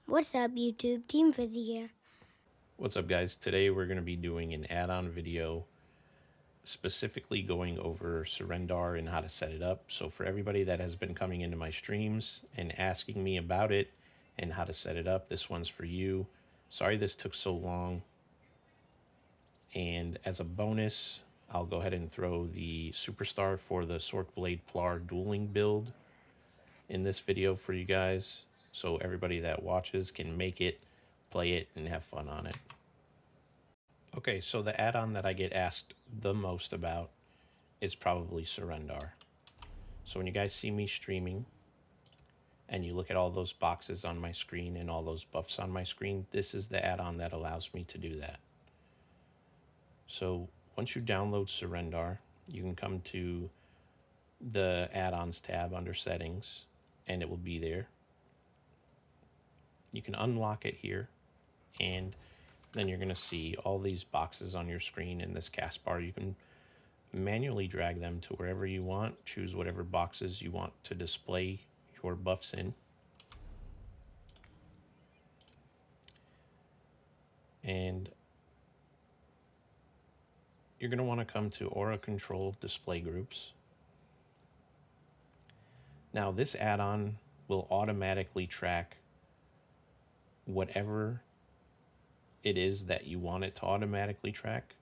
What's up, YouTube? Team Fizzy here. What's up, guys? Today we're going to be doing an add-on video specifically going over Surrendar and how to set it up. So for everybody that has been coming into my streams and asking me about it and how to set it up, this one's for you. Sorry this took so long. And as a bonus, I'll go ahead and throw the superstar for the Sorkblade Plar dueling build in this video for you guys, so everybody that watches can make it, play it, and have fun on it. Okay, so the add-on that I get asked the most about is probably Surrendar. So when you guys see me streaming and you look at all those boxes on my screen and all those buffs on my screen, this is the add-on that allows me to do that. So once you download Surrendar, you can come to the add-ons tab under settings and it will be there. You can unlock it here, and then you're going to see all these boxes on your screen in this cast bar. You can manually drag them to wherever you want, choose whatever boxes you want to display your buffs in. And you're going to want to come to Aura Control Display Groups. Now this add-on will automatically track whatever it is that you want it to automatically track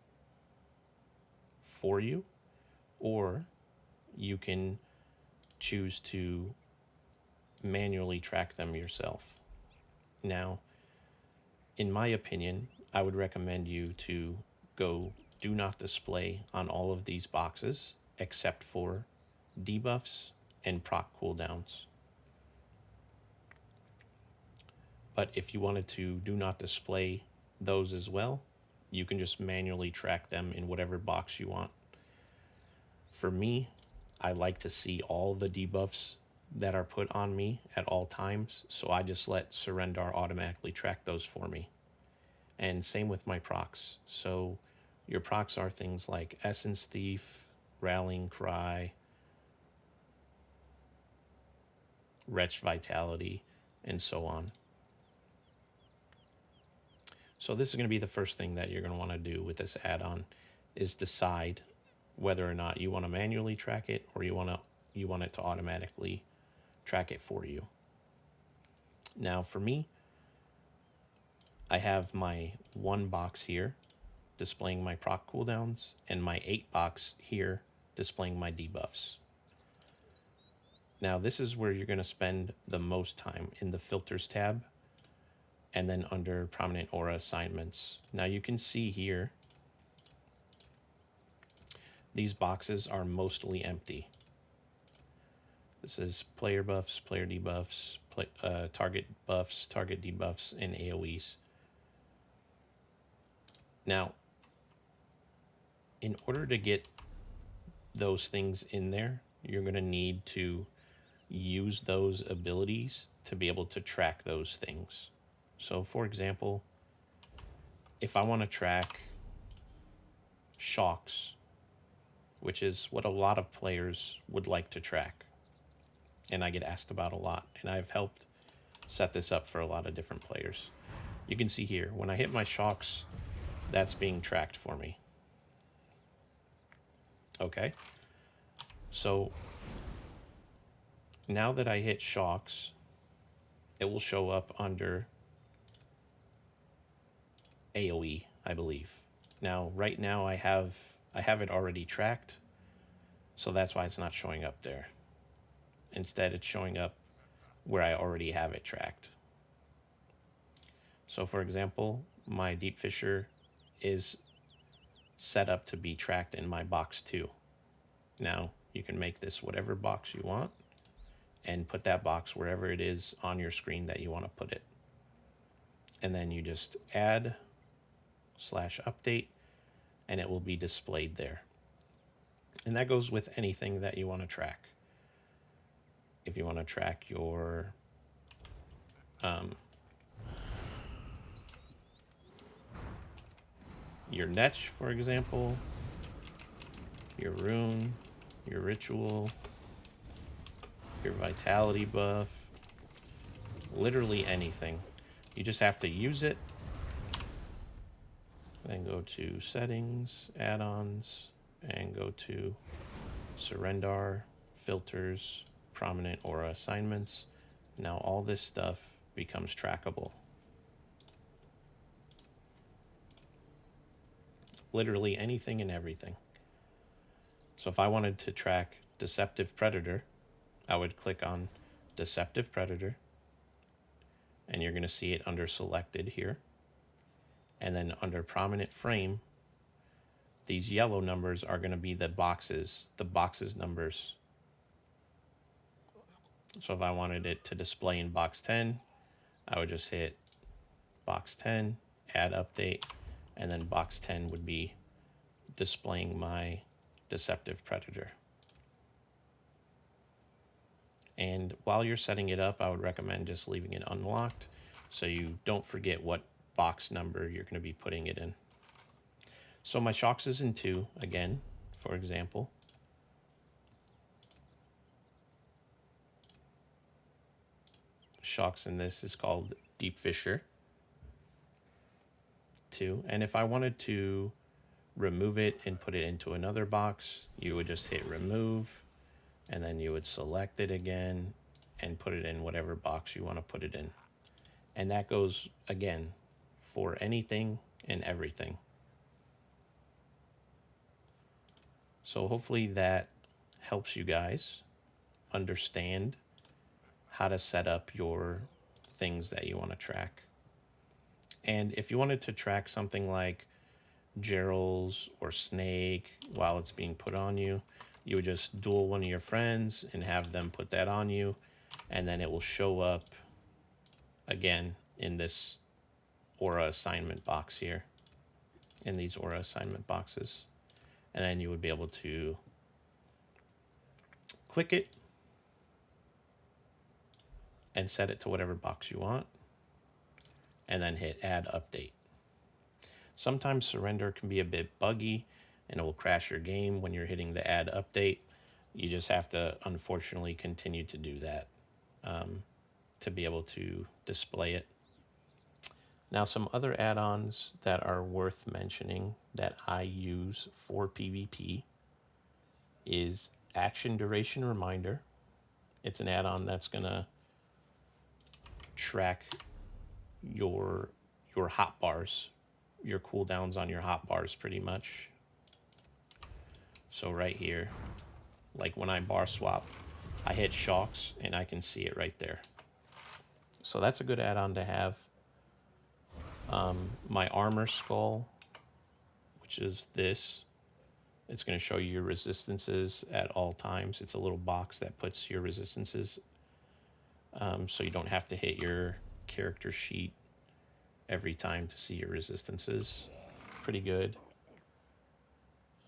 for you, or you can choose to manually track them yourself. Now, in my opinion, I would recommend you to go do not display on all of these boxes except for debuffs and proc cooldowns. But if you wanted to do not display those as well, you can just manually track them in whatever box you want. For me, I like to see all the debuffs that are put on me at all times, so I just let Surrendar automatically track those for me. And same with my procs. So your procs are things like Essence Thief, Rallying Cry, Wretched Vitality, and so on. So this is going to be the first thing that you're going to want to do with this add-on, is decide whether or not you want to manually track it or you want it to automatically track it for you. Now for me, I have my 1 box here displaying my proc cooldowns and my 8 box here displaying my debuffs. Now this is where you're going to spend the most time, in the filters tab and then under prominent aura assignments. Now you can see here these boxes are mostly empty. This is player buffs, player debuffs, target buffs, target debuffs, and AoEs. Now, in order to get those things in there, you're going to need to use those abilities to be able to track those things. So for example, if I want to track shocks, which is what a lot of players would like to track, and I get asked about a lot, and I've helped set this up for a lot of different players. You can see here, when I hit my shocks, that's being tracked for me. Okay, so now that I hit shocks, it will show up under AoE, I believe. Now, right now I have it already tracked, so that's why it's not showing up there. Instead, it's showing up where I already have it tracked. So for example, my Deep Fissure is set up to be tracked in my box 2. Now, you can make this whatever box you want and put that box wherever it is on your screen that you want to put it. And then you just add/update, and it will be displayed there. And that goes with anything that you want to track. If you want to track your Netch, for example, your rune, your ritual, your vitality buff, literally anything. You just have to use it. Then go to settings, add-ons, and go to surrender, filters, prominent aura assignments. Now all this stuff becomes trackable. Literally anything and everything. So if I wanted to track Deceptive Predator, I would click on Deceptive Predator, and you're going to see it under selected here. And then under prominent frame, these yellow numbers are going to be the boxes numbers. So if I wanted it to display in box 10, I would just hit box 10, add update, and then box 10 would be displaying my Deceptive Predator. And while you're setting it up, I would recommend just leaving it unlocked so you don't forget what box number you're going to be putting it in. So my shocks is in 2 again, for example. Shocks in this is called Deep Fisher 2. And if I wanted to remove it and put it into another box, you would just hit remove, and then you would select it again and put it in whatever box you want to put it in. And that goes, again, for anything and everything. So hopefully that helps you guys understand how to set up your things that you want to track. And if you wanted to track something like Gerald's or Snake while it's being put on you, you would just duel one of your friends and have them put that on you, and then it will show up again in this aura assignment box here, in these aura assignment boxes. And then you would be able to click it and set it to whatever box you want, and then hit add update. Sometimes surrender can be a bit buggy and it will crash your game when you're hitting the add update. You just have to unfortunately continue to do that to be able to display it. Now, some other add-ons that are worth mentioning that I use for PvP is Action Duration Reminder. It's an add-on that's gonna track your hotbars, your cooldowns on your hotbars pretty much. So right here, like when I bar swap, I hit shocks and I can see it right there. So that's a good add-on to have. My armor skull, which is this, it's going to show you your resistances at all times. It's a little box that puts your resistances so you don't have to hit your character sheet every time to see your resistances. Pretty good.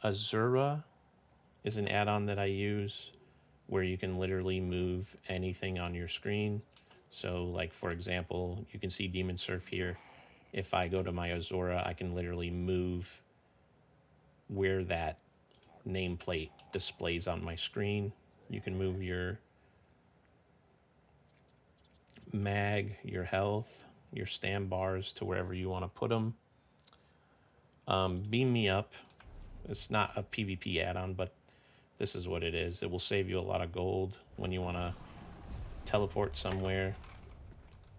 Azura is an add-on that I use where you can literally move anything on your screen. So like, for example, you can see Demon Surf here. If I go to my Azura, I can literally move where that nameplate displays on my screen. You can move your mag, your health, your stand bars to wherever you want to put them. Beam Me Up. It's not a PvP add-on, but this is what it is. It will save you a lot of gold when you want to teleport somewhere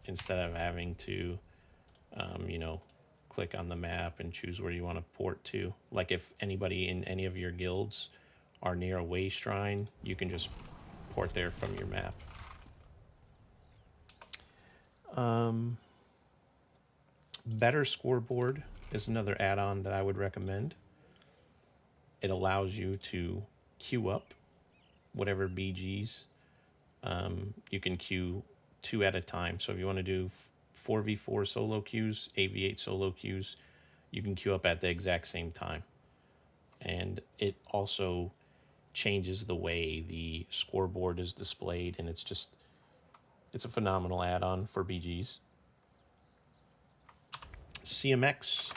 instead of having to, click on the map and choose where you want to port to. Like if anybody in any of your guilds are near a way shrine, you can just port there from your map. Better Scoreboard is another add-on that I would recommend. It allows you to queue up whatever BGs. You can queue 2 at a time. So if you want to do 4v4 solo queues, AV8 solo queues, you can queue up at the exact same time. And it also changes the way the scoreboard is displayed, and it's a phenomenal add-on for BGs. CMX,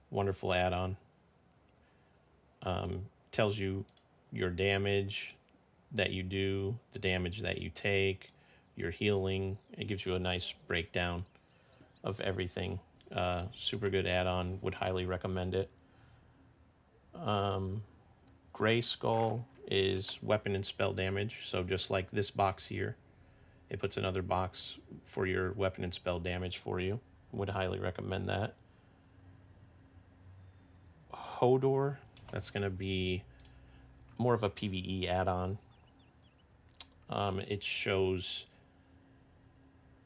wonderful add-on. Tells you your damage that you do, the damage that you take, your healing. It gives you a nice breakdown of everything. Super good add-on. Would highly recommend it. Gray Skull is weapon and spell damage. So just like this box here, it puts another box for your weapon and spell damage for you. Would highly recommend that. Hodor, that's going to be more of a PvE add-on. It shows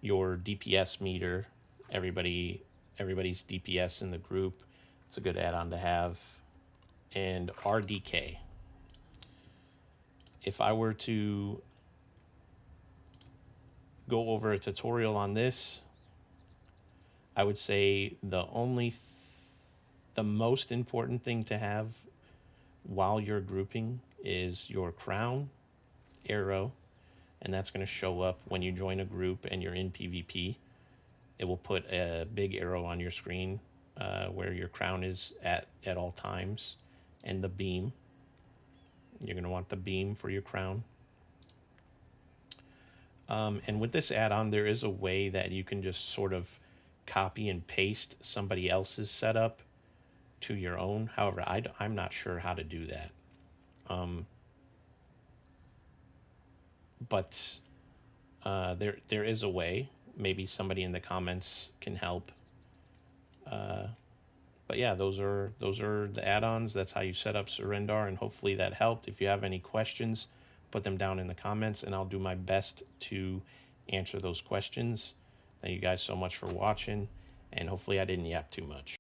your DPS meter, everybody's DPS in the group. It's a good add-on to have. And RDK. If I were to go over a tutorial on this, I would say the most important thing to have while you're grouping is your crown, arrow, and that's going to show up when you join a group and you're in PvP. It will put a big arrow on your screen where your crown is at all times, and the beam. You're going to want the beam for your crown. And with this add-on, there is a way that you can just sort of copy and paste somebody else's setup to your own. However, I'm not sure how to do that. But there is a way. Maybe somebody in the comments can help. But yeah, those are the add-ons. That's how you set up Surrendar, and hopefully that helped. If you have any questions, put them down in the comments, and I'll do my best to answer those questions. Thank you guys so much for watching, and hopefully I didn't yap too much.